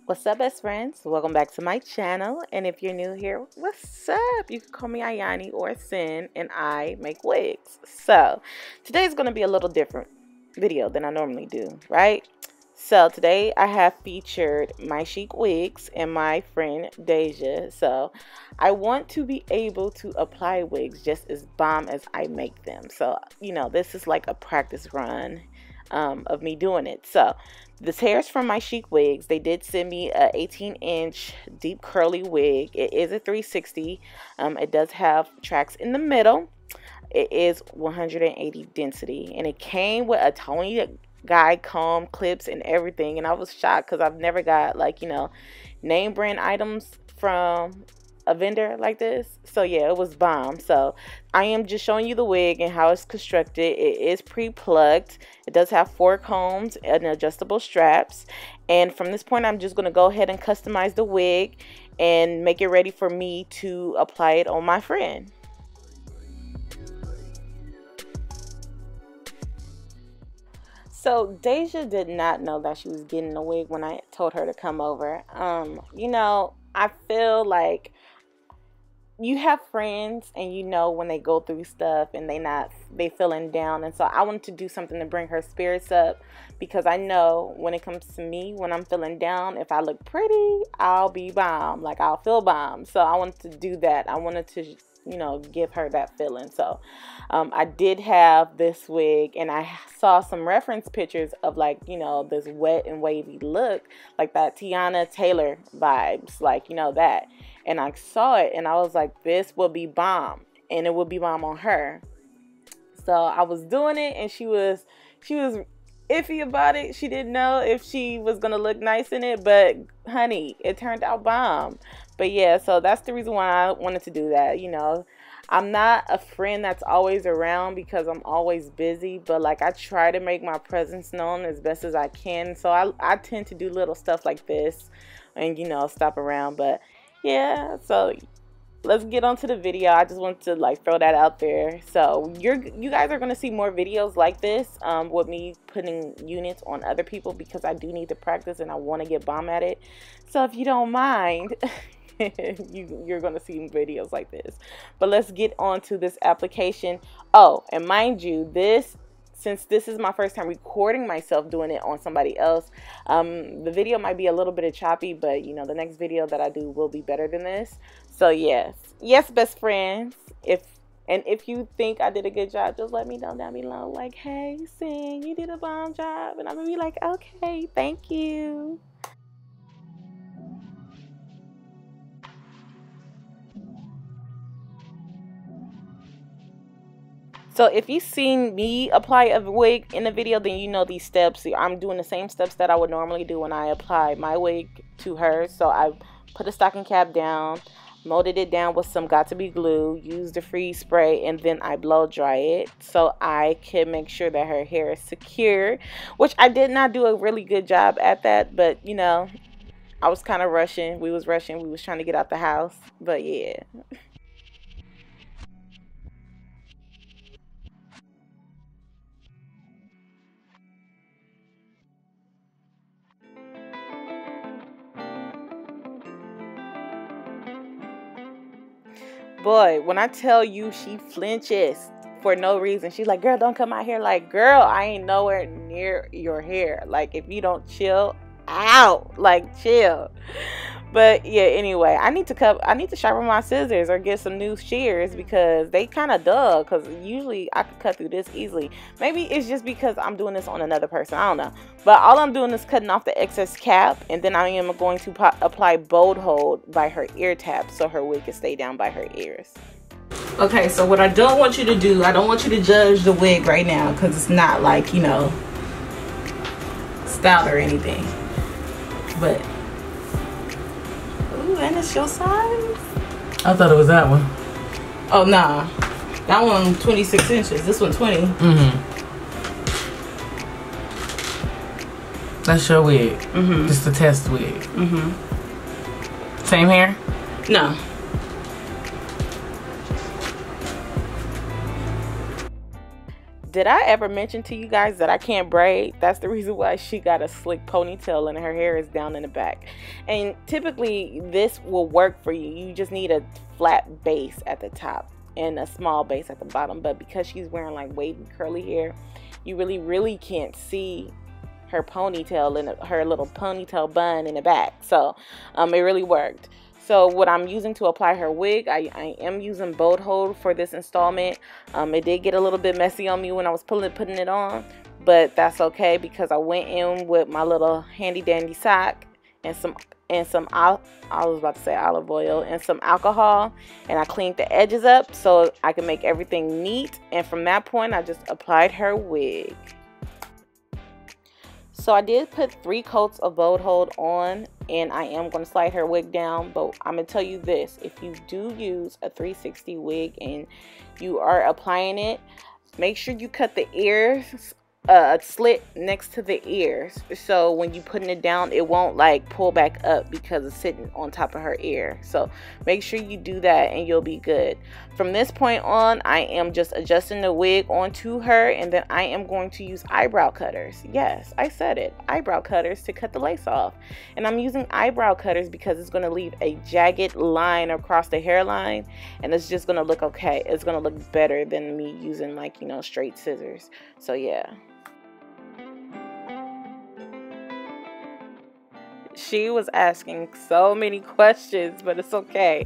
What's up, best friends? Welcome back to my channel, and if you're new here, what's up? You can call me Aiyanyi or Sin, and I make wigs. So today's going to be a little different video than I normally do, right? So today I have featured Mychicwigs and my friend Deja. So I want to be able to apply wigs just as bomb as I make them. So, you know, this is like a practice run of me doing it. So this hair is from Mychicwigs. They did send me a 18-inch deep curly wig. It is a 360. It does have tracks in the middle. It is 180 density, and it came with a Tony Guy comb, clips, and everything. And I was shocked because I've never got, like, you know, name brand items from a vendor like this. So yeah, it was bomb. So I am just showing you the wig and how it's constructed. It is pre-plucked. It does have 4 combs and adjustable straps, and from this point I'm just going to go ahead and customize the wig and make it ready for me to apply it on my friend. So Deja did not know that she was getting a wig when I told her to come over. You know, I feel like you have friends and you know when they go through stuff and they feeling down, and so I wanted to do something to bring her spirits up, because I know when it comes to me, when I'm feeling down, if I look pretty, I'll be bomb, like I'll feel bomb. So I wanted to do that. I wanted to, you know, give her that feeling. So I did have this wig, and I saw some reference pictures of, like, you know, this wet and wavy look, like that Tiana Taylor vibes, like, you know, that. And I saw it and I was like, this will be bomb, and it will be bomb on her. So I was doing it, and she was iffy about it. She didn't know if she was gonna look nice in it, but honey, it turned out bomb. But yeah, so that's the reason why I wanted to do that. You know, I'm not a friend that's always around because I'm always busy, but like I try to make my presence known as best as I can. So I tend to do little stuff like this and, you know, stop around. But yeah, so let's get on to the video. I just want to like throw that out there. So you guys are going to see more videos like this with me putting units on other people, because I do need to practice and I want to get bomb at it. So if you don't mind, you're going to see videos like this. But let's get on to this application. Oh, and mind you, since this is my first time recording myself doing it on somebody else, the video might be a little bit choppy, but you know, the next video that I do will be better than this. So yes, best friends, if you think I did a good job, just let me know down below, like, hey Sin, you did a bomb job, and I'm gonna be like, okay, thank you. So if you've seen me apply a wig in a video, then you know these steps. I'm doing the same steps that I would normally do when I apply my wig to her. So I put a stocking cap down, molded it down with some got-to-be glue, used the freeze spray, and then I blow dry it so I can make sure that her hair is secure, which I did not do a really good job at that, but you know, I was kind of rushing. We was trying to get out the house, but yeah. Boy, when I tell you she flinches for no reason, she's like, girl, don't cut my hair. Like, girl, I ain't nowhere near your hair. Like, if you don't chill out, like, chill. But yeah, anyway, I need to sharpen my scissors or get some new shears, because they kind of dull, because usually I could cut through this easily. Maybe it's just because I'm doing this on another person, I don't know. But all I'm doing is cutting off the excess cap, and then I am going to apply bold hold by her ear tab so her wig can stay down by her ears. Okay, so what I don't want you to do, I don't want you to judge the wig right now, because it's not like, you know, styled or anything. But and it's your size? I thought it was that one. Oh, nah. That one 26 inches. This one 20. That's your wig. Just a test wig. Same hair? No. Did I ever mention to you guys that I can't braid? That's the reason why she got a slick ponytail and her hair is down in the back. And typically this will work for you. You just need a flat base at the top and a small base at the bottom. But because she's wearing like wavy curly hair, you really can't see her ponytail and her little ponytail bun in the back. So it really worked. So what I'm using to apply her wig, I am using boat hold for this installment. It did get a little bit messy on me when I was putting it on, but that's okay because I went in with my little handy dandy sock and some I was about to say olive oil and some alcohol, and I cleaned the edges up so I can make everything neat. And from that point, I just applied her wig. So I did put 3 coats of boat hold on, and I am going to slide her wig down. But I'm going to tell you this, if you do use a 360 wig and you are applying it, make sure you cut the ears, a slit next to the ears, so when you putting it down it won't like pull back up because it's sitting on top of her ear. So make sure you do that and you'll be good. From this point on, I am just adjusting the wig onto her, and then I am going to use eyebrow cutters. Yes, I said it, eyebrow cutters to cut the lace off. And I'm using eyebrow cutters because it's going to leave a jagged line across the hairline, and it's just going to look okay. It's going to look better than me using like, you know, straight scissors. So yeah. She was asking so many questions, but it's okay.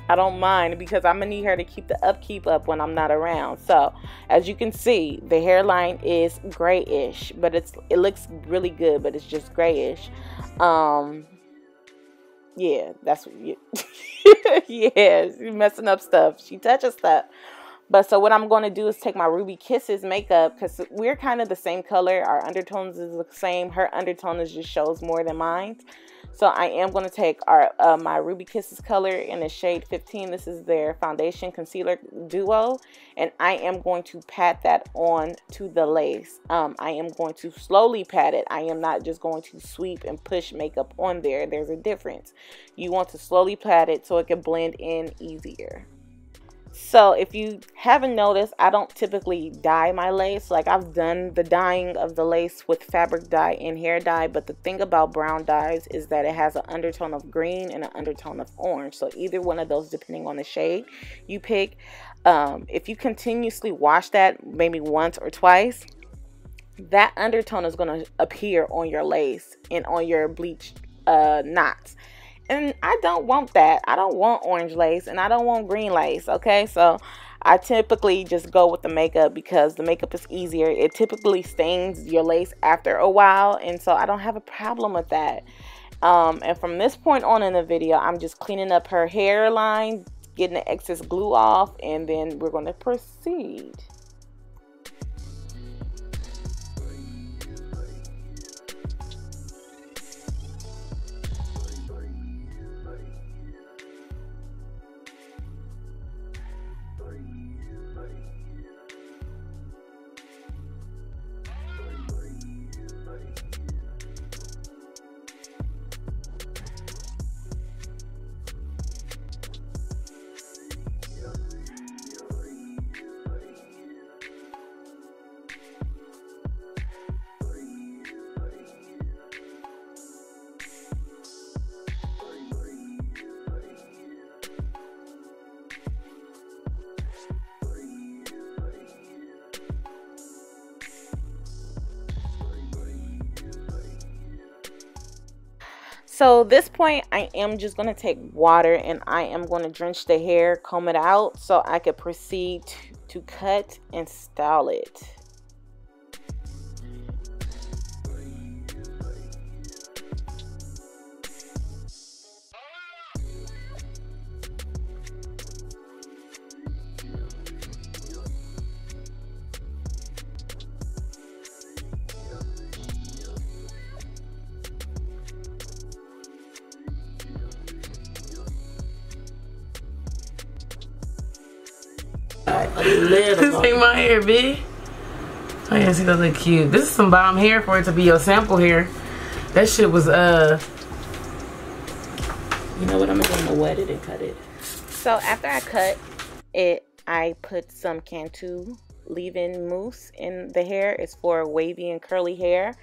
I don't mind because I'm gonna need her to keep the upkeep up when I'm not around. So as you can see, the hairline is grayish, but it looks really good, but it's just grayish. Yeah, that's what you yeah, she's messing up stuff. She touches stuff. But so what I'm going to do is take my Ruby Kisses makeup, because we're kind of the same color. Our undertones is the same. Her undertone just shows more than mine. So I am going to take my Ruby Kisses color in the shade 15. This is their foundation concealer duo. And I am going to pat that on to the lace. I am going to slowly pat it. I am not just going to sweep and push makeup on there. There's a difference. You want to slowly pat it so it can blend in easier. So if you haven't noticed, I don't typically dye my lace. Like, I've done the dyeing of the lace with fabric dye and hair dye, but the thing about brown dyes is that it has an undertone of green and an undertone of orange. So either one of those, depending on the shade you pick, if you continuously wash that maybe once or twice, that undertone is going to appear on your lace and on your bleached knots. And I don't want that. I don't want orange lace and I don't want green lace, okay? So I typically just go with the makeup because the makeup is easier. It typically stains your lace after a while, and so I don't have a problem with that. And from this point on in the video, I'm just cleaning up her hairline, getting the excess glue off, and then we're going to proceed. So this point, I am just going to take water and I am going to drench the hair, comb it out, so I could proceed to cut and style it. This ain't my hair, B. Oh yeah, see, that look cute. This is some bomb hair for it to be your sample hair. That shit was You know what, I'm gonna wet it and cut it. So after I cut it, I put some Cantu leave-in mousse in the hair. It's for wavy and curly hair.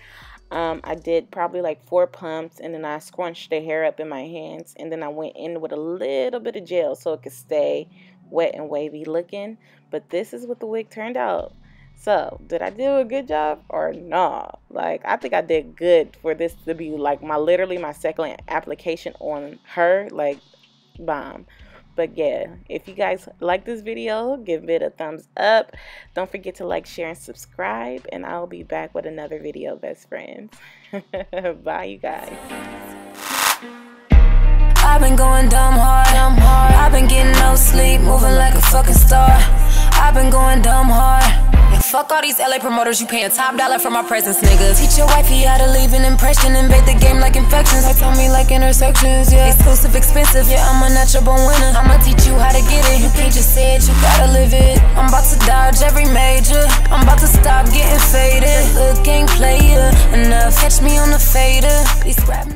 I did probably like 4 pumps, and then I scrunched the hair up in my hands, and then I went in with a little bit of gel so it could stay wet and wavy looking. But this is what the wig turned out. So did I do a good job or not? Like, I think I did good for this to be like literally my second application on her. Like, bomb. But yeah, if you guys like this video, give it a thumbs up. Don't forget to like, share, and subscribe. And I'll be back with another video, best friends. Bye, you guys. I've been going dumb hard. I've been getting no sleep, moving like a fucking star. I've been going dumb hard. Yeah, fuck all these LA promoters, you paying top dollar for my presence, niggas. Teach your wifey how to leave an impression, invade the game like infections. Like, tell me like intersections, yeah. Exclusive, expensive, yeah, I'm a natural born winner. I'ma teach you how to get it, you can't just say it, you gotta live it. I'm about to dodge every major, I'm about to stop getting faded. Look, ain't player enough, catch me on the fader. These rap